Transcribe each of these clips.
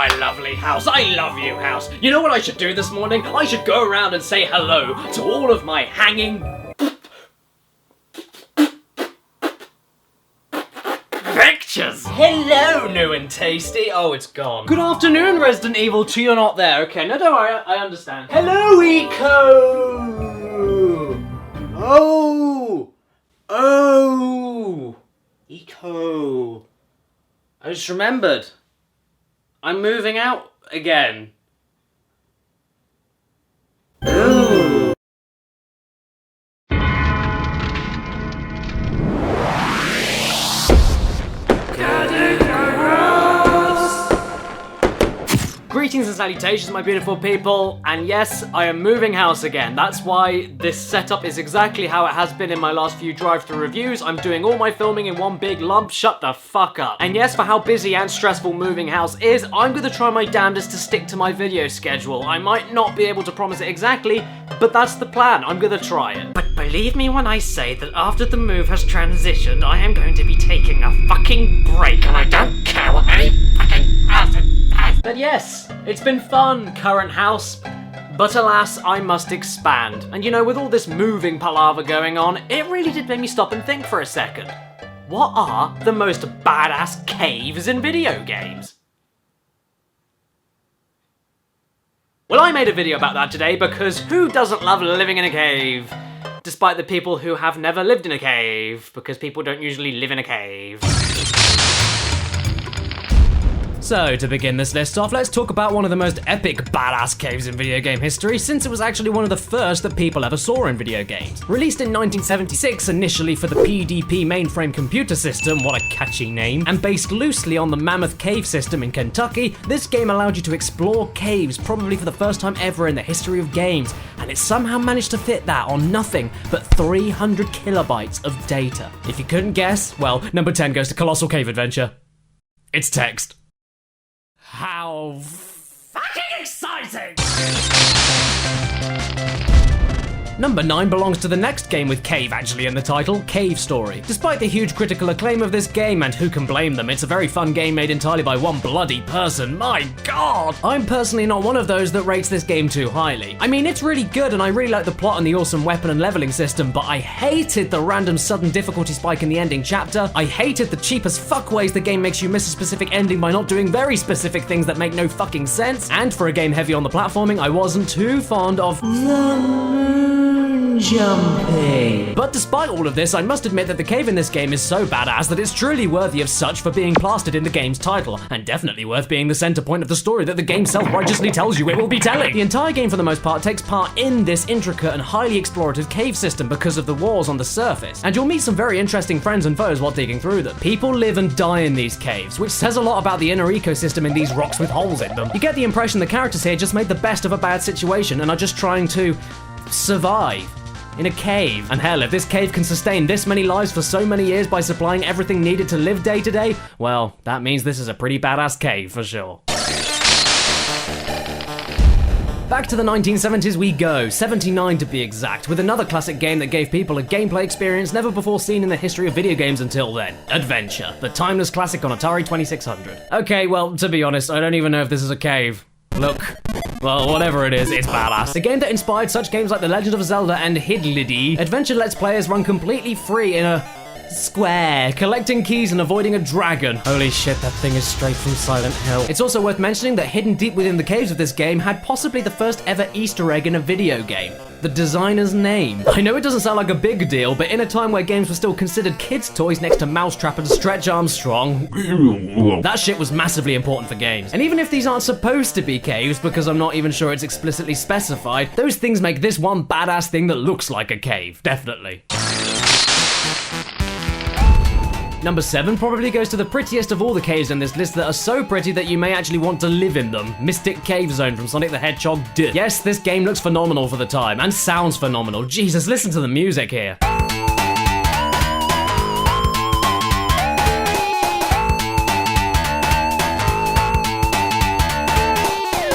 my lovely house. I love you, house. You know what I should do this morning? I should go around and say hello to all of my hanging pictures. Hello, new and tasty. Oh, it's gone. Good afternoon, Resident Evil 2. You're not there. Okay, no, don't worry. I understand. Hello, Eco. Oh. Eco. I just remembered. I'm moving out again. Ooh. Greetings and salutations, my beautiful people, and yes, I am moving house again. That's why this setup is exactly how it has been in my last few drive-thru reviews. I'm doing all my filming in one big lump. Shut the fuck up. And yes, for how busy and stressful moving house is, I'm gonna try my damnedest to stick to my video schedule. I might not be able to promise it exactly, but that's the plan. I'm gonna try it. But believe me when I say that after the move has transitioned, I am going to be taking a fucking break, and I don't care what any fucking person says. But yes, it's been fun, current house, but alas, I must expand. And you know, with all this moving palaver going on, it really did make me stop and think for a second. What are the most badass caves in video games? Well, I made a video about that today because who doesn't love living in a cave? Despite the people who have never lived in a cave, because people don't usually live in a cave. So, to begin this list off, let's talk about one of the most epic badass caves in video game history, since it was actually one of the first that people ever saw in video games. Released in 1976 initially for the PDP mainframe computer system, what a catchy name, and based loosely on the Mammoth Cave system in Kentucky, this game allowed you to explore caves probably for the first time ever in the history of games, and it somehow managed to fit that on nothing but 300 kilobytes of data. If you couldn't guess, well, number 10 goes to Colossal Cave Adventure. It's text. How fucking exciting! Number 9 belongs to the next game with cave actually in the title, Cave Story. Despite the huge critical acclaim of this game, and who can blame them, it's a very fun game made entirely by one bloody person, my god! I'm personally not one of those that rates this game too highly. I mean, it's really good and I really like the plot and the awesome weapon and leveling system, but I hated the random sudden difficulty spike in the ending chapter. I hated the cheap as fuck ways the game makes you miss a specific ending by not doing very specific things that make no fucking sense. And for a game heavy on the platforming, I wasn't too fond of jumping. But despite all of this, I must admit that the cave in this game is so badass that it's truly worthy of such for being plastered in the game's title, and definitely worth being the center point of the story that the game self-righteously tells you it will be telling. The entire game for the most part takes part in this intricate and highly explorative cave system because of the walls on the surface, and you'll meet some very interesting friends and foes while digging through them. People live and die in these caves, which says a lot about the inner ecosystem in these rocks with holes in them. You get the impression the characters here just made the best of a bad situation and are just trying to survive in a cave. And hell, if this cave can sustain this many lives for so many years by supplying everything needed to live day to day, well, that means this is a pretty badass cave for sure. Back to the 1970s we go, 79 to be exact, with another classic game that gave people a gameplay experience never before seen in the history of video games until then. Adventure, the timeless classic on Atari 2600. Okay, well, to be honest, I don't even know if this is a cave. Look. Well, whatever it is, it's badass. The game that inspired such games like The Legend of Zelda and Hidledy, Adventure lets players run completely free in a square, collecting keys and avoiding a dragon. Holy shit, that thing is straight from Silent Hill. It's also worth mentioning that hidden deep within the caves of this game had possibly the first ever Easter egg in a video game. The designer's name. I know it doesn't sound like a big deal, but in a time where games were still considered kids' toys next to Mousetrap and Stretch Armstrong, that shit was massively important for games. And even if these aren't supposed to be caves, because I'm not even sure it's explicitly specified, those things make this one badass thing that looks like a cave, definitely. Number 7 probably goes to the prettiest of all the caves in this list that are so pretty that you may actually want to live in them. Mystic Cave Zone from Sonic the Hedgehog 2. Yes, this game looks phenomenal for the time, and sounds phenomenal. Jesus, listen to the music here.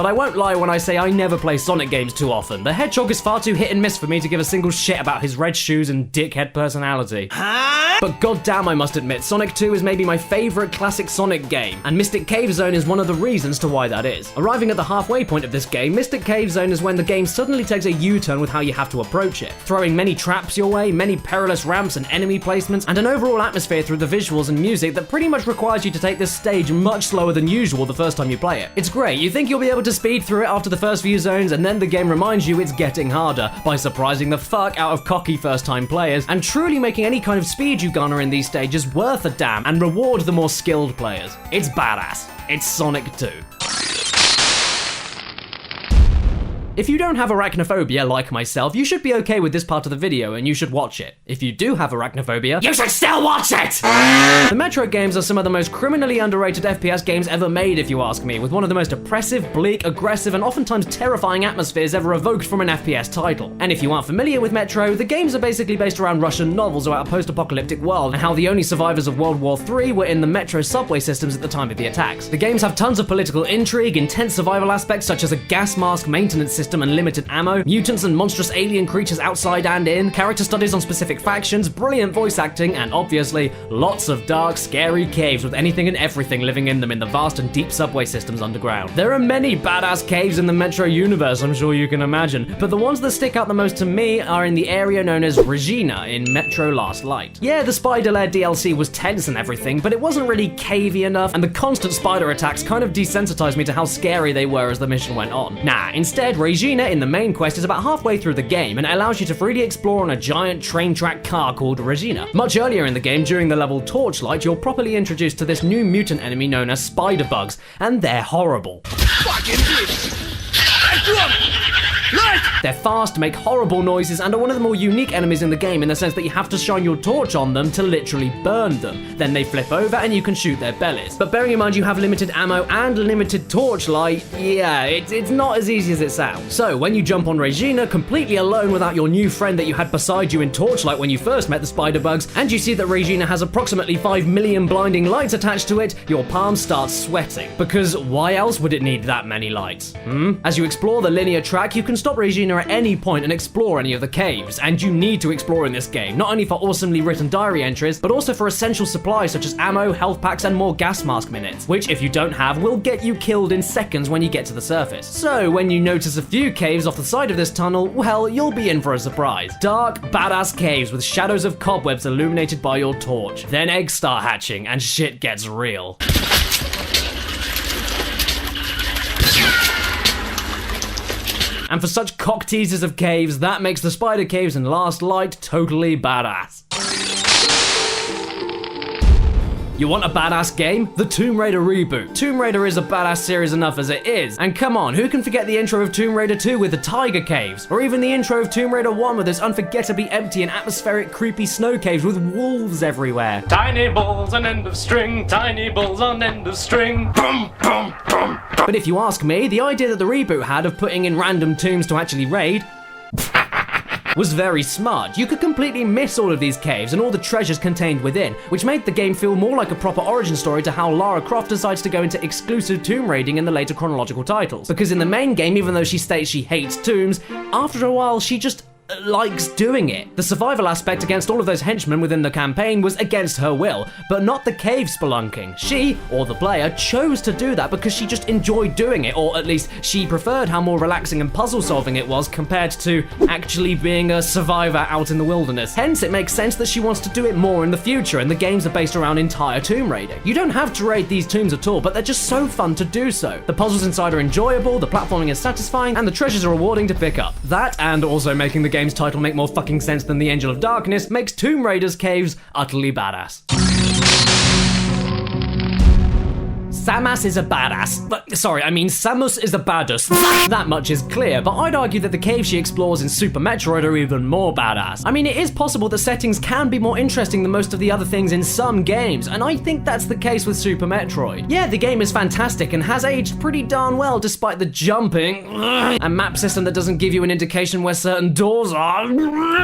But I won't lie when I say I never play Sonic games too often. The Hedgehog is far too hit and miss for me to give a single shit about his red shoes and dickhead personality. But goddamn, I must admit, Sonic 2 is maybe my favorite classic Sonic game, and Mystic Cave Zone is one of the reasons to why that is. Arriving at the halfway point of this game, Mystic Cave Zone is when the game suddenly takes a U-turn with how you have to approach it, throwing many traps your way, many perilous ramps and enemy placements, and an overall atmosphere through the visuals and music that pretty much requires you to take this stage much slower than usual the first time you play it. It's great, you think you'll be able to speed through it after the first few zones, and then the game reminds you it's getting harder by surprising the fuck out of cocky first-time players, and truly making any kind of speed you garner in these stages worth a damn and reward the more skilled players. It's badass. It's Sonic 2. If you don't have arachnophobia like myself, you should be okay with this part of the video and you should watch it. If you do have arachnophobia, you should still watch it! The Metroid games are some of the most criminally underrated FPS games ever made, if you ask me, with one of the most oppressive, bleak, aggressive, and oftentimes terrifying atmospheres ever evoked from an FPS title. And if you aren't familiar with Metro, the games are basically based around Russian novels about a post-apocalyptic world and how the only survivors of World War III were in the Metro subway systems at the time of the attacks. The games have tons of political intrigue, intense survival aspects such as a gas mask maintenance system and limited ammo, mutants and monstrous alien creatures outside and in, character studies on specific factions, brilliant voice acting, and obviously, lots of dark, scary caves with anything and everything living in them in the vast and deep subway systems underground. There are many badass caves in the Metro universe, I'm sure you can imagine, but the ones that stick out the most to me are in the area known as Regina in Metro Last Light. Yeah, the Spider Lair DLC was tense and everything, but it wasn't really cavey enough, and the constant spider attacks kind of desensitized me to how scary they were as the mission went on. Nah, instead, Regina in the main quest is about halfway through the game and it allows you to freely explore on a giant train track car called Regina. Much earlier in the game, during the level Torchlight, you're properly introduced to this new mutant enemy known as spider bugs, and they're horrible. They're fast, make horrible noises, and are one of the more unique enemies in the game in the sense that you have to shine your torch on them to literally burn them. Then they flip over and you can shoot their bellies. But bearing in mind you have limited ammo and limited torchlight, yeah, it's not as easy as it sounds. So when you jump on Regina completely alone without your new friend that you had beside you in Torchlight when you first met the spider bugs, and you see that Regina has approximately 5 million blinding lights attached to it, your palm starts sweating. Because why else would it need that many lights? As you explore the linear track, you can stop Regina at any point and explore any of the caves, and you need to explore in this game, not only for awesomely written diary entries, but also for essential supplies such as ammo, health packs, and more gas mask minutes, which if you don't have, will get you killed in seconds when you get to the surface. So when you notice a few caves off the side of this tunnel, well, you'll be in for a surprise. Dark, badass caves with shadows of cobwebs illuminated by your torch. Then eggs start hatching, and shit gets real. And for such cock teasers of caves, that makes the spider caves in Last Light totally badass. You want a badass game? The Tomb Raider reboot. Tomb Raider is a badass series enough as it is. And come on, who can forget the intro of Tomb Raider 2 with the tiger caves? Or even the intro of Tomb Raider 1 with its unforgettably empty and atmospheric creepy snow caves with wolves everywhere. Tiny balls on end of string, tiny balls on end of string. Boom, boom, boom. But if you ask me, the idea that the reboot had of putting in random tombs to actually raid was very smart. You could completely miss all of these caves and all the treasures contained within, which made the game feel more like a proper origin story to how Lara Croft decides to go into exclusive tomb raiding in the later chronological titles. Because in the main game, even though she states she hates tombs, after a while she just likes doing it. The survival aspect against all of those henchmen within the campaign was against her will, but not the cave spelunking. She, or the player, chose to do that because she just enjoyed doing it, or at least she preferred how more relaxing and puzzle solving it was compared to actually being a survivor out in the wilderness. Hence, it makes sense that she wants to do it more in the future, and the games are based around entire tomb raiding. You don't have to raid these tombs at all, but they're just so fun to do so. The puzzles inside are enjoyable, the platforming is satisfying, and the treasures are rewarding to pick up. That, and also making the game's title make more fucking sense than the Angel of Darkness, makes Tomb Raider's caves utterly badass. Samus is a badass. Samus is a badass. That much is clear, but I'd argue that the caves she explores in Super Metroid are even more badass. I mean, it is possible that settings can be more interesting than most of the other things in some games, and I think that's the case with Super Metroid. Yeah, the game is fantastic and has aged pretty darn well despite the jumping and map system that doesn't give you an indication where certain doors are.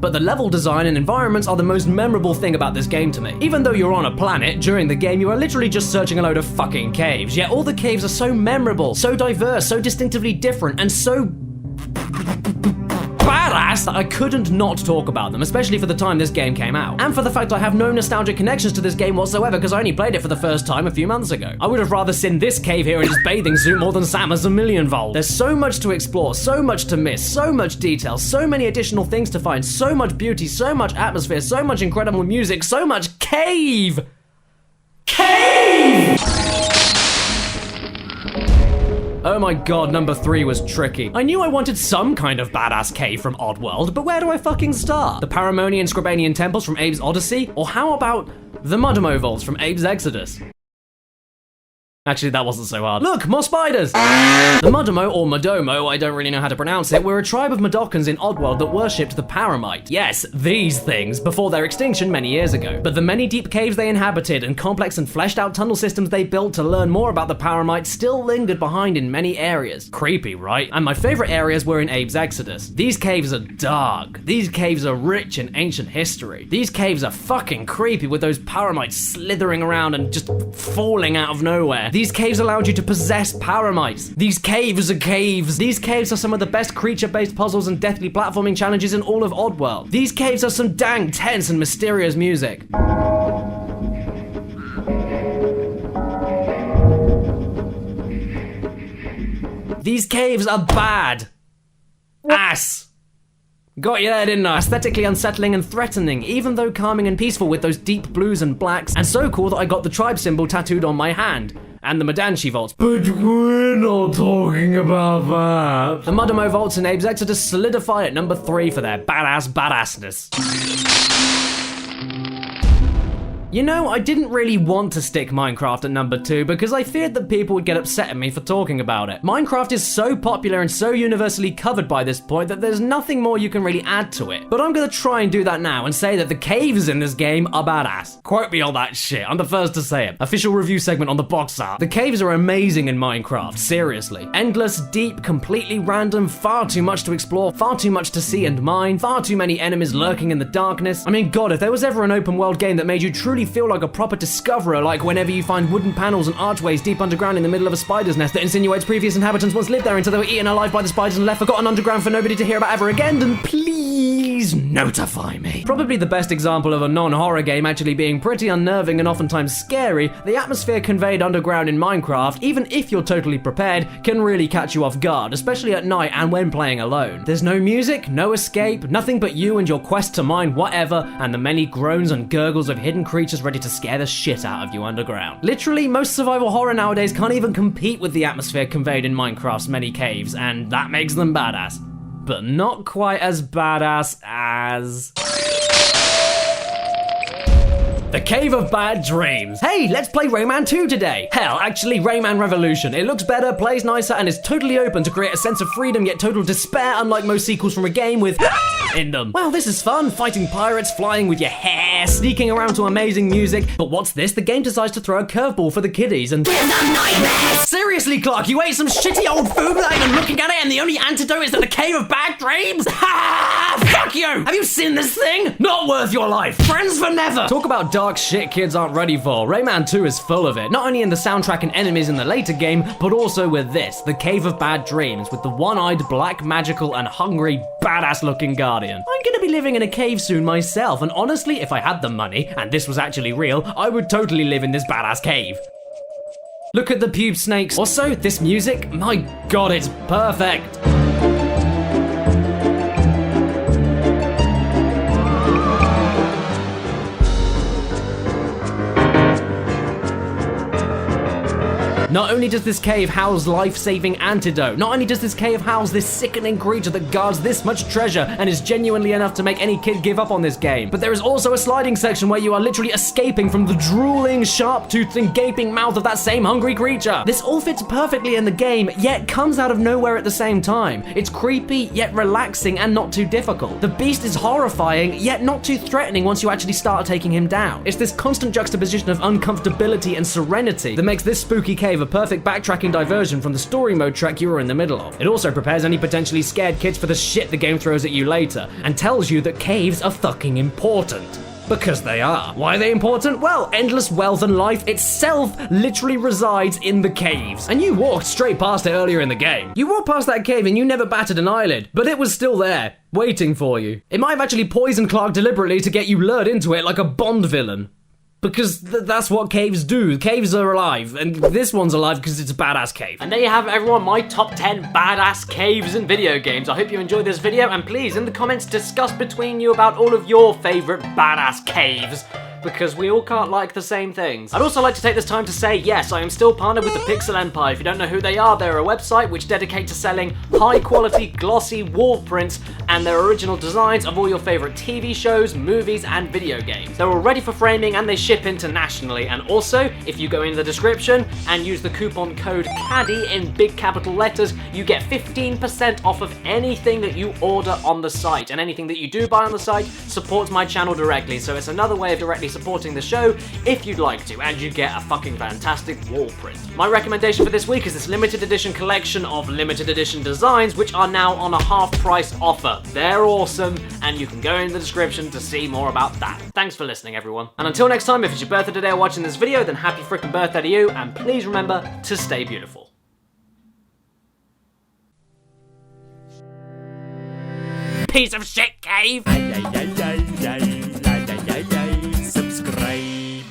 But the level design and environments are the most memorable thing about this game to me. Even though you're on a planet, during the game you are literally just searching a load of fucking caves. caves, yet all the caves are so memorable, so diverse, so distinctively different, and so badass that I couldn't not talk about them, especially for the time this game came out. And for the fact I have no nostalgic connections to this game whatsoever because I only played it for the first time a few months ago. I would have rather seen this cave here in his bathing suit more than Samus a millionfold. There's so much to explore, so much to miss, so much detail, so many additional things to find, so much beauty, so much atmosphere, so much incredible music, so much cave! Cave! Oh my god, number 3 was tricky. I knew I wanted some kind of badass cave from Oddworld, but where do I fucking start? The Paramonian Scribanian temples from Abe's Odyssey? Or how about the Mudomo vaults from Abe's Exodus? Actually, that wasn't so hard. Look, more spiders! The Mudomo, or Mudomo, I don't really know how to pronounce it, were a tribe of Mudokons in Oddworld that worshipped the Paramite. Yes, these things, before their extinction many years ago. But the many deep caves they inhabited and complex and fleshed out tunnel systems they built to learn more about the Paramite still lingered behind in many areas. Creepy, right? And my favorite areas were in Abe's Exodus. These caves are dark. These caves are rich in ancient history. These caves are fucking creepy with those Paramites slithering around and just falling out of nowhere. These caves allowed you to possess Paramites. These caves are caves. These caves are some of the best creature-based puzzles and deathly platforming challenges in all of Oddworld. These caves are some dang tense and mysterious music. These caves are bad. Ass. Got you there, didn't I? Aesthetically unsettling and threatening, even though calming and peaceful with those deep blues and blacks, and so cool that I got the tribe symbol tattooed on my hand. And the Madanshi vaults. But we're not talking about that. The Mudomo vaults in Abe's Exodus solidify at number 3 for their badassness. You know, I didn't really want to stick Minecraft at number 2 because I feared that people would get upset at me for talking about it. Minecraft is so popular and so universally covered by this point that there's nothing more you can really add to it. But I'm gonna try and do that now and say that the caves in this game are badass. Quote me on that shit, I'm the first to say it. Official review segment on the box art. The caves are amazing in Minecraft, seriously. Endless, deep, completely random, far too much to explore, far too much to see and mine, far too many enemies lurking in the darkness. I mean, god, if there was ever an open world game that made you truly feel like a proper discoverer, like whenever you find wooden panels and archways deep underground in the middle of a spider's nest that insinuates previous inhabitants once lived there until they were eaten alive by the spiders and left forgotten underground for nobody to hear about ever again, then please notify me. Probably the best example of a non-horror game actually being pretty unnerving and oftentimes scary, the atmosphere conveyed underground in Minecraft, even if you're totally prepared, can really catch you off guard, especially at night and when playing alone. There's no music, no escape, nothing but you and your quest to mine whatever, and the many groans and gurgles of hidden creatures ready to scare the shit out of you underground. Literally, most survival horror nowadays can't even compete with the atmosphere conveyed in Minecraft's many caves, and that makes them badass. But not quite as badass as... The Cave of Bad Dreams. Hey, let's play Rayman 2 today. Hell, actually Rayman Revolution. It looks better, plays nicer, and is totally open to create a sense of freedom yet total despair, unlike most sequels from a game with in them. Well, this is fun, fighting pirates, flying with your hair, sneaking around to amazing music. But what's this? The game decides to throw a curveball for the kiddies and give them nightmares. Seriously, Clark, you ate some shitty old food without even looking at it, and the only antidote is that the Cave of Bad Dreams? Ha! Fuck you! Have you seen this thing? Not worth your life. Friends for never. Talk about dark shit kids aren't ready for. Rayman 2 is full of it, not only in the soundtrack and enemies in the later game, but also with this, the Cave of Bad Dreams, with the one-eyed, black, magical, and hungry, badass-looking guardian. I'm gonna be living in a cave soon myself, and honestly, if I had the money, and this was actually real, I would totally live in this badass cave. Look at the pube snakes. Also, this music, my god, it's perfect. Not only does this cave house life-saving antidote, not only does this cave house this sickening creature that guards this much treasure and is genuinely enough to make any kid give up on this game, but there is also a sliding section where you are literally escaping from the drooling, sharp-toothed and gaping mouth of that same hungry creature. This all fits perfectly in the game, yet comes out of nowhere at the same time. It's creepy, yet relaxing and not too difficult. The beast is horrifying, yet not too threatening once you actually start taking him down. It's this constant juxtaposition of uncomfortability and serenity that makes this spooky cave a perfect backtracking diversion from the story mode track you were in the middle of. It also prepares any potentially scared kids for the shit the game throws at you later, and tells you that caves are fucking important. Because they are. Why are they important? Well, endless wealth and life itself literally resides in the caves. And you walked straight past it earlier in the game. You walked past that cave and you never batted an eyelid, but it was still there, waiting for you. It might have actually poisoned Clark deliberately to get you lured into it like a Bond villain. Because that's what caves do. Caves are alive, and this one's alive because it's a badass cave. And there you have it, everyone, my top 10 badass caves in video games. I hope you enjoyed this video, and please, in the comments, discuss between you about all of your favorite badass caves, because we all can't like the same things. I'd also like to take this time to say, yes, I am still partnered with the Pixel Empire. If you don't know who they are, they're a website which dedicate to selling high-quality, glossy wall prints and their original designs of all your favorite TV shows, movies, and video games. They're all ready for framing and they ship internationally. And also, if you go in the description and use the coupon code CADDY in big capital letters, you get 15% off of anything that you order on the site. And anything that you do buy on the site supports my channel directly. So it's another way of directly supporting the show if you'd like to, and you get a fucking fantastic wall print. My recommendation for this week is this limited edition collection of limited edition designs, which are now on a half price offer. They're awesome, and you can go in the description to see more about that. Thanks for listening, everyone. And until next time, if it's your birthday today or watching this video, then happy frickin' birthday to you, and please remember to stay beautiful. Piece of shit cave!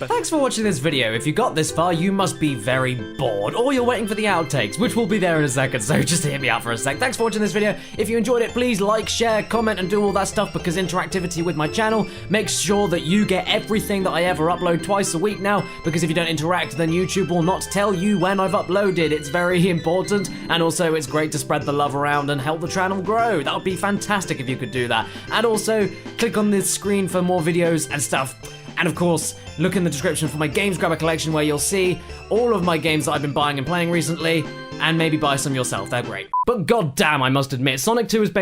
Thanks for watching this video. If you got this far, you must be very bored, or you're waiting for the outtakes, which will be there in a second, so just hear me out for a sec. Thanks for watching this video. If you enjoyed it, please like, share, comment, and do all that stuff, because interactivity with my channel makes sure that you get everything that I ever upload twice a week now, because if you don't interact, then YouTube will not tell you when I've uploaded. It's very important, and also it's great to spread the love around and help the channel grow. That would be fantastic if you could do that. And also, click on this screen for more videos and stuff. And of course, look in the description for my Games Grabber collection, where you'll see all of my games that I've been buying and playing recently, and maybe buy some yourself, they're great. But goddamn, I must admit, Sonic 2 is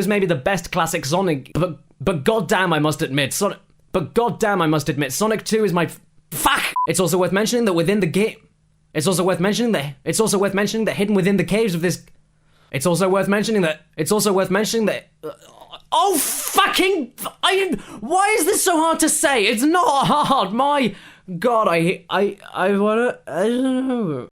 maybe the best classic Sonic, but goddamn, I must admit, Sonic 2 is my, fuck! It's also worth mentioning that within the game, hidden within the caves of this, oh fucking! Why is this so hard to say? It's not hard. My God, I don't know.